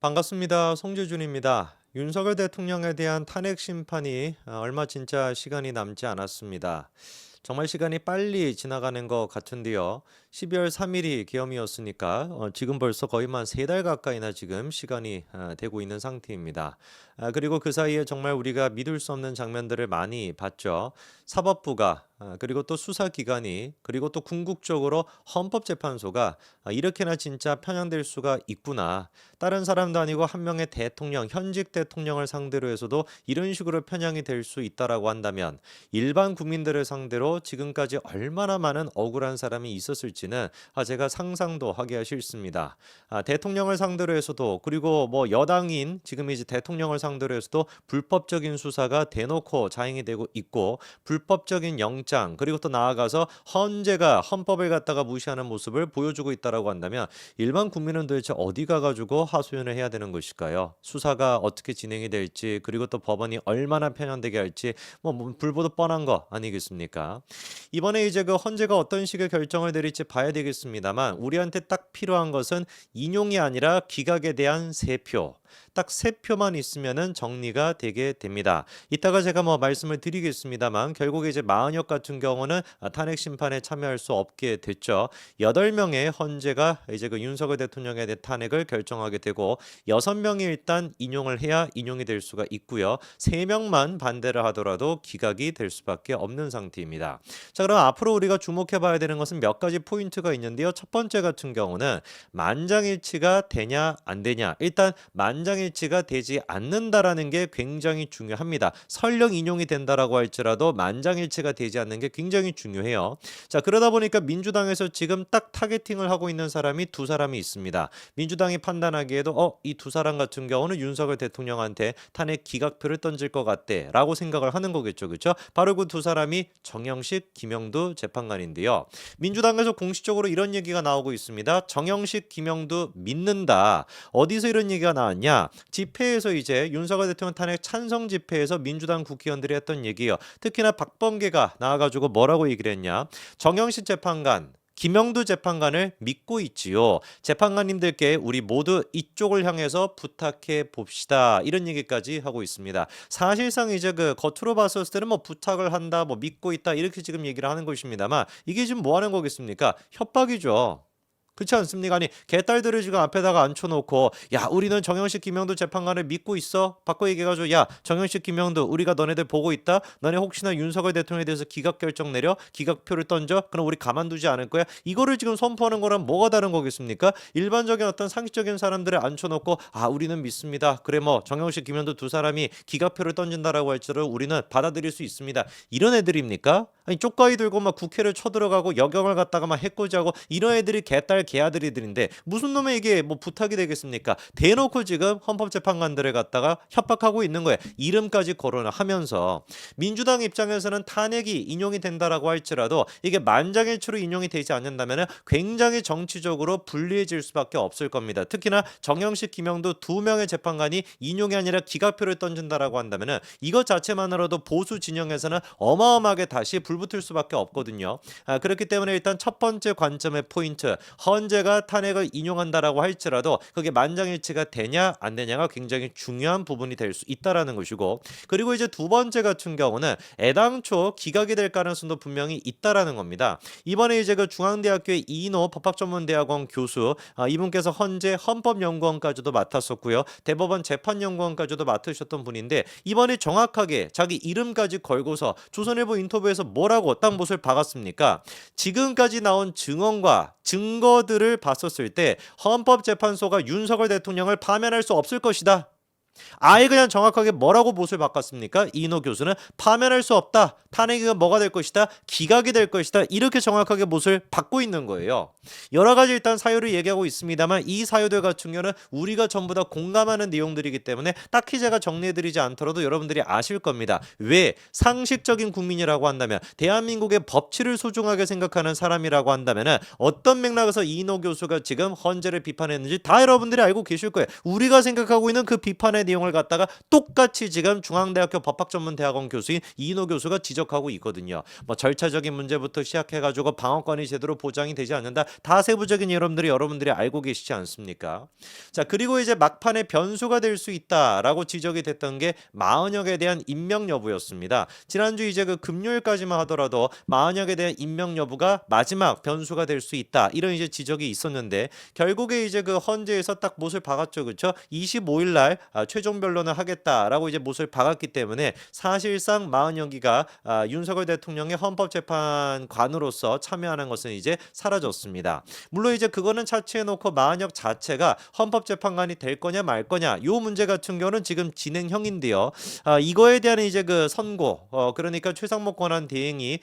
반갑습니다. 송재준입니다. 윤석열 대통령에 대한 탄핵 심판이 얼마 진짜 시간이 남지 않았습니다. 정말 시간이 빨리 지나가는 것 같은데요. 12월 3일이 계엄이었으니까 지금 벌써 거의 만 3달 가까이나 지금 시간이 되고 있는 상태입니다. 그리고 그 사이에 정말 우리가 믿을 수 없는 장면들을 많이 봤죠. 사법부가 그리고 또 수사기관이 그리고 또 궁극적으로 헌법재판소가 이렇게나 진짜 편향될 수가 있구나. 다른 사람도 아니고 한 명의 대통령, 현직 대통령을 상대로 해서도 이런 식으로 편향이 될 수 있다라고 한다면 일반 국민들을 상대로 지금까지 얼마나 많은 억울한 사람이 있었을지는 제가 상상도 하기가 싫습니다. 대통령을 상대로 해서도 그리고 뭐 여당인 지금 이제 대통령을 상대로 해서도 불법적인 수사가 대놓고 자행이 되고 있고 불법적인 영장 그리고 또 나아가서 헌재가 헌법을 갖다가 무시하는 모습을 보여주고 있다라고 한다면 일반 국민은 도대체 어디 가가지고 하소연을 해야 되는 것일까요? 수사가 어떻게 진행이 될지 그리고 또 법원이 얼마나 편향되게 할지 뭐 불보듯 뻔한 거 아니겠습니까? 이번에 이제 그 헌재가 어떤 식의 결정을 내릴지 봐야 되겠습니다만 우리한테 딱 필요한 것은 인용이 아니라 기각에 대한 세표. 딱 세 표만 있으면은 정리가 되게 됩니다. 이따가 제가 뭐 말씀을 드리겠습니다만 결국에 이제 마은혁 같은 경우는 탄핵 심판에 참여할 수 없게 됐죠. 8명의 헌재가 이제 그 윤석열 대통령에 대한 탄핵을 결정하게 되고 6명이 일단 인용을 해야 인용이 될 수가 있고요. 3명만 반대를 하더라도 기각이 될 수밖에 없는 상태입니다. 자, 그럼 앞으로 우리가 주목해 봐야 되는 것은 몇 가지 포인트가 있는데요. 첫 번째 같은 경우는 만장일치가 되냐 안 되냐. 일단 만장일치가 되지 않는다라는 게 굉장히 중요합니다. 설령 인용이 된다라고 할지라도 만장일치가 되지 않는 게 굉장히 중요해요. 자, 그러다 보니까 민주당에서 지금 딱 타겟팅을 하고 있는 사람이 두 사람이 있습니다. 민주당이 판단하기에도 이 두 사람 같은 경우는 윤석열 대통령한테 탄핵 기각표를 던질 것 같대라고 생각을 하는 거겠죠. 그렇죠? 바로 그 두 사람이 정영식, 김영두 재판관인데요. 민주당에서 공식적으로 이런 얘기가 나오고 있습니다. 정영식, 김영두 믿는다. 어디서 이런 얘기가 나왔냐? 집회에서 이제 윤석열 대통령 탄핵 찬성 집회에서 민주당 국회의원들이 했던 얘기예요. 특히나 박범계가 나와가지고 뭐라고 얘기를 했냐? 정영식 재판관 김영두 재판관을 믿고 있지요. 재판관님들께 우리 모두 이쪽을 향해서 부탁해 봅시다. 이런 얘기까지 하고 있습니다. 사실상 이제 그 겉으로 봤을 때는 뭐 부탁을 한다, 뭐 믿고 있다 이렇게 지금 얘기를 하는 것입니다만 이게 지금 뭐 하는 거겠습니까? 협박이죠. 그렇지 않습니까? 아니 개딸들을 지금 앞에다가 앉혀놓고 야 우리는 정영식 김영두 재판관을 믿고 있어? 바꿔 얘기해가지고 야 정영식 김영두 우리가 너네들 보고 있다? 너네 혹시나 윤석열 대통령에 대해서 기각 결정 내려? 기각표를 던져? 그럼 우리 가만두지 않을 거야? 이거를 지금 선포하는 거랑 뭐가 다른 거겠습니까? 일반적인 어떤 상식적인 사람들을 앉혀놓고 우리는 믿습니다. 그래 뭐 정영식 김영두 두 사람이 기각표를 던진다라고 할지라도 우리는 받아들일 수 있습니다. 이런 애들입니까? 아니 쪽가위 들고 막 국회를 쳐들어가고 여경을 갖다가 막 해코지하고 이런 애들이 개딸 개아들이들인데 무슨 놈의 이게 뭐 부탁이 되겠습니까? 대놓고 지금 헌법재판관들을 갖다가 협박하고 있는 거예요. 이름까지 거론하면서 민주당 입장에서는 탄핵이 인용이 된다라고 할지라도 이게 만장일치로 인용이 되지 않는다면 굉장히 정치적으로 불리해질 수밖에 없을 겁니다. 특히나 정영식, 김영두 두 명의 재판관이 인용이 아니라 기각표를 던진다라고 한다면 이것 자체만으로도 보수 진영에서는 어마어마하게 다시 불붙을 수밖에 없거든요. 그렇기 때문에 일단 첫 번째 관점의 포인트 헌재가 탄핵을 인용한다라고 할지라도 그게 만장일치가 되냐 안 되냐가 굉장히 중요한 부분이 될 수 있다라는 것이고 그리고 이제 두 번째 같은 경우는 애당초 기각이 될 가능성도 분명히 있다라는 겁니다. 이번에 이제 그 중앙대학교의 이인호 법학전문대학원 교수 이분께서 헌재 헌법연구원까지도 맡았었고요. 대법원 재판연구원까지도 맡으셨던 분인데 이번에 정확하게 자기 이름까지 걸고서 조선일보 인터뷰에서 뭐라고 딱 못을 박았습니까? 지금까지 나온 증언과 증거들을 봤었을 때 헌법재판소가 윤석열 대통령을 파면할 수 없을 것이다. 아예 그냥 정확하게 뭐라고 못을 바꿨습니까? 이인호 교수는 파면할 수 없다. 탄핵이 뭐가 될 것이다. 기각이 될 것이다. 이렇게 정확하게 못을 받고 있는 거예요. 여러 가지 일단 사유를 얘기하고 있습니다만 이 사유들 같은 경우는 우리가 전부 다 공감하는 내용들이기 때문에 딱히 제가 정리해드리지 않더라도 여러분들이 아실 겁니다. 왜? 상식적인 국민이라고 한다면 대한민국의 법치를 소중하게 생각하는 사람이라고 한다면 어떤 맥락에서 이인호 교수가 지금 헌재를 비판했는지 다 여러분들이 알고 계실 거예요. 우리가 생각하고 있는 그 비판에 내용을 갖다가 똑같이 지금 중앙대학교 법학전문대학원 교수인 이인호 교수가 지적하고 있거든요. 뭐 절차적인 문제부터 시작해가지고 방어권이 제대로 보장이 되지 않는다. 다 세부적인 여러분들이 알고 계시지 않습니까? 자, 그리고 이제 막판에 변수가 될 수 있다라고 지적이 됐던 게 마은혁에 대한 임명 여부였습니다. 지난주 이제 그 금요일까지만 하더라도 마은혁에 대한 임명 여부가 마지막 변수가 될 수 있다. 이런 이제 지적이 있었는데 결국에 이제 그 헌재에서 딱 못을 박았죠. 그렇죠? 25일 날 최종 변론을 하겠다라고 이제 못을 박았기 때문에 사실상 마은혁이가 윤석열 대통령의 헌법재판관으로서 참여하는 것은 이제 사라졌습니다. 물론 이제 그거는 차치해 놓고 마은혁 자체가 헌법재판관이 될 거냐 말 거냐 요 문제 같은 경우는 지금 진행형인데요. 이거에 대한 이제 그 선고 그러니까 최상목 권한대행이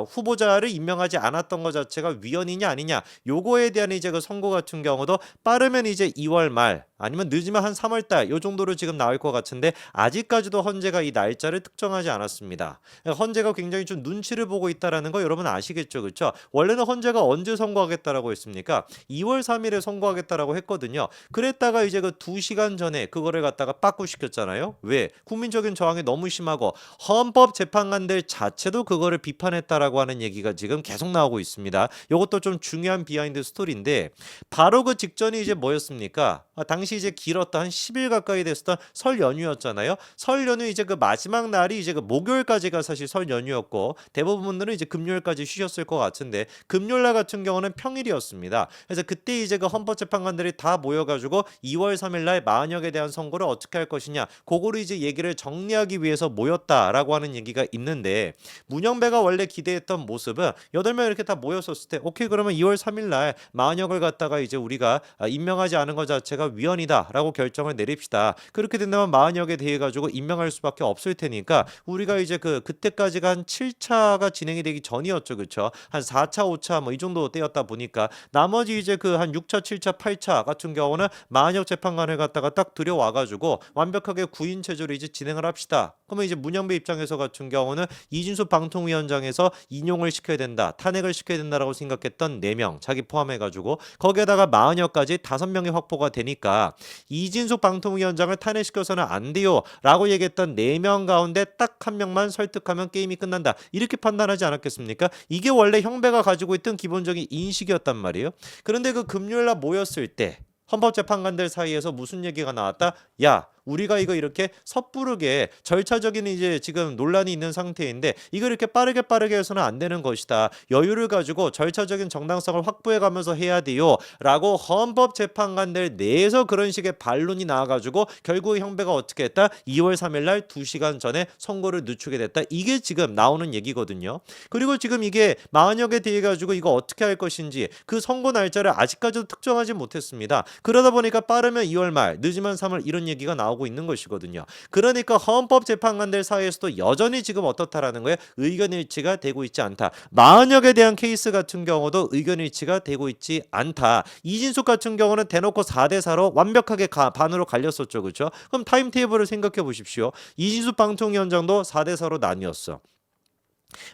후보자를 임명하지 않았던 것 자체가 위헌이냐 아니냐 요거에 대한 이제 그 선고 같은 경우도 빠르면 이제 2월 말 아니면 늦으면 한 3월 달 요 정도로 지금 나올 것 같은데 아직까지도 헌재가 이 날짜를 특정하지 않았습니다. 헌재가 굉장히 좀 눈치를 보고 있다라는 거 여러분 아시겠죠, 그렇죠? 원래는 헌재가 언제 선고하겠다라고 했습니까? 2월 3일에 선고하겠다라고 했거든요. 그랬다가 이제 그 2시간 전에 그거를 갖다가 빠꾸시켰잖아요. 왜? 국민적인 저항이 너무 심하고 헌법재판관들 자체도 그거를 비판했다라고 하는 얘기가 지금 계속 나오고 있습니다. 이것도 좀 중요한 비하인드 스토리인데 바로 그 직전이 이제 뭐였습니까? 당시 이제 길었던 한 10일 가까이 됐었던 설 연휴였잖아요. 설 연휴 이제 그 마지막 날이 이제 그 목요일까지가 사실 설 연휴였고 대부분 분들은 이제 금요일까지 쉬셨을 것 같은데 금요일 날 같은 경우는 평일이었습니다. 그래서 그때 이제 그 헌법재판관들이 다 모여가지고 2월 3일 날 마은혁에 대한 선고를 어떻게 할 것이냐 그거를 이제 얘기를 정리하기 위해서 모였다라고 하는 얘기가 있는데 문영배가 원래 기대했던 모습은 8명 이렇게 다 모였었을 때 오케이 그러면 2월 3일 날 마은혁을 갖다가 이제 우리가 임명하지 않은 것 자체가 위헌이다라고 결정을 내립시다. 그렇게 된다면 마은혁에 대해 가지고 임명할 수밖에 없을 테니까 우리가 이제 그때까지가 한 7차가 진행이 되기 전이었죠. 그렇죠? 한 4차, 5차 뭐 이 정도 때였다 보니까 나머지 이제 그 한 6차, 7차, 8차 같은 경우는 마은혁 재판관을 갖다가 딱 들여와 가지고 완벽하게 구인 체제로 이제 진행을 합시다. 그러면 이제 문영배 입장에서 같은 경우는 이진수 방통위원장에서 인용을 시켜야 된다. 탄핵을 시켜야 된다라고 생각했던 4명 자기 포함해 가지고 거기에다가 마은혁까지 5명이 확보가 되니까 이진수 방통위원장을 탄핵시켜서는 안 돼요 라고 얘기했던 4명 가운데 딱 한 명만 설득하면 게임이 끝난다 이렇게 판단하지 않았겠습니까? 이게 원래 형배가 가지고 있던 기본적인 인식이었단 말이에요. 그런데 그 금요일날 모였을 때 헌법재판관들 사이에서 무슨 얘기가 나왔다? 야 우리가 이거 이렇게 섣부르게 절차적인 이제 지금 논란이 있는 상태인데 이거 이렇게 빠르게 해서는 안 되는 것이다. 여유를 가지고 절차적인 정당성을 확보해 가면서 해야 돼요. 라고 헌법재판관들 내에서 그런 식의 반론이 나와가지고 결국 형배가 어떻게 했다? 2월 3일 날 2시간 전에 선고를 늦추게 됐다. 이게 지금 나오는 얘기거든요. 그리고 지금 이게 마은혁에 대해 가지고 이거 어떻게 할 것인지 그 선고 날짜를 아직까지도 특정하지 못했습니다. 그러다 보니까 빠르면 2월 말, 늦으면 3월 이런 얘기가 나오고 있는 것이거든요. 그러니까 헌법재판관들 사이에서도 여전히 지금 어떻다라는 거예요? 의견 일치가 되고 있지 않다. 마은혁에 대한 케이스 같은 경우도 의견 일치가 되고 있지 않다. 이진숙 같은 경우는 대놓고 4대4로 완벽하게 반으로 갈렸었죠. 그렇죠? 그럼 타임테이블을 생각해 보십시오. 이진숙 방통위원장도 4대4로 나뉘었어.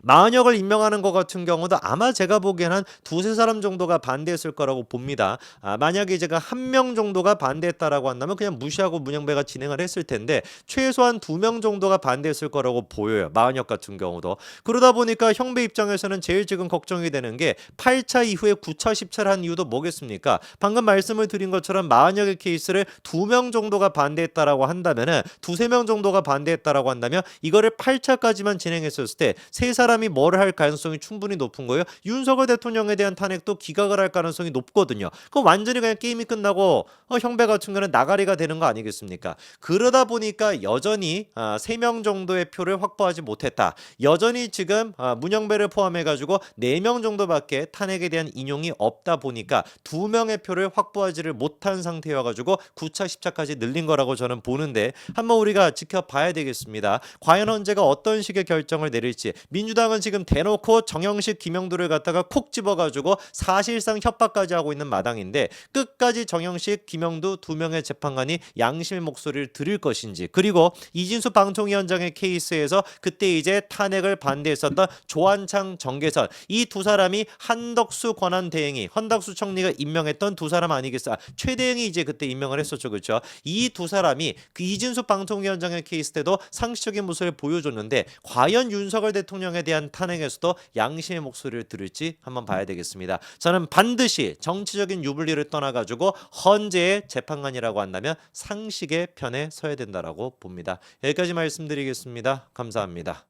마은혁을 임명하는 것 같은 경우도 아마 제가 보기에는 한 2-3사람 정도가 반대했을 거라고 봅니다. 만약에 제가 1명 정도가 반대했다라고 한다면 그냥 무시하고 문영배가 진행을 했을 텐데 최소한 2명 정도가 반대했을 거라고 보여요. 마은혁 같은 경우도. 그러다 보니까 형배 입장에서는 제일 지금 걱정이 되는 게 8차 이후에 9차, 10차를 한 이유도 뭐겠습니까? 방금 말씀을 드린 것처럼 마은혁의 케이스를 2명 정도가 반대했다라고 한다면은 2-3명 정도가 반대했다라고 한다면 이거를 8차까지만 진행했었을 때 세 사람이 뭐를 할 가능성이 충분히 높은 거예요. 윤석열 대통령에 대한 탄핵도 기각을 할 가능성이 높거든요. 그럼 완전히 그냥 게임이 끝나고 형배 같은 경우는 나가리가 되는 거 아니겠습니까? 그러다 보니까 여전히 3명 정도의 표를 확보하지 못했다. 여전히 지금 문영배를 포함해가지고 4명 정도밖에 탄핵에 대한 인용이 없다 보니까 2명의 표를 확보하지를 못한 상태여가지고 9차, 10차까지 늘린 거라고 저는 보는데 한번 우리가 지켜봐야 되겠습니다. 과연 헌재가 어떤 식의 결정을 내릴지 민주당은 지금 대놓고 정영식, 김영도를 갖다가 콕 집어가지고 사실상 협박까지 하고 있는 마당인데 끝까지 정영식, 김영도 두 명의 재판관이 양심의 목소리를 들을 것인지, 그리고 이진수 방통위원장의 케이스에서 그때 이제 탄핵을 반대했었던 조한창, 정계선 이 두 사람이 한덕수 권한대행이, 헌덕수 총리가 임명했던 두 사람 아니겠어? 최대행이 이제 그때 임명을 했었죠, 그렇죠? 이 두 사람이 그 이진수 방통위원장의 케이스 때도 상식적인 모습을 보여줬는데 과연 윤석열 대통령에 대한 탄핵에서도 양심의 목소리를 들을지 한번 봐야 되겠습니다. 저는 반드시 정치적인 유불리를 떠나가지고 헌재의 재판관이라고 한다면 상식의 편에 서야 된다라고 봅니다. 여기까지 말씀드리겠습니다. 감사합니다.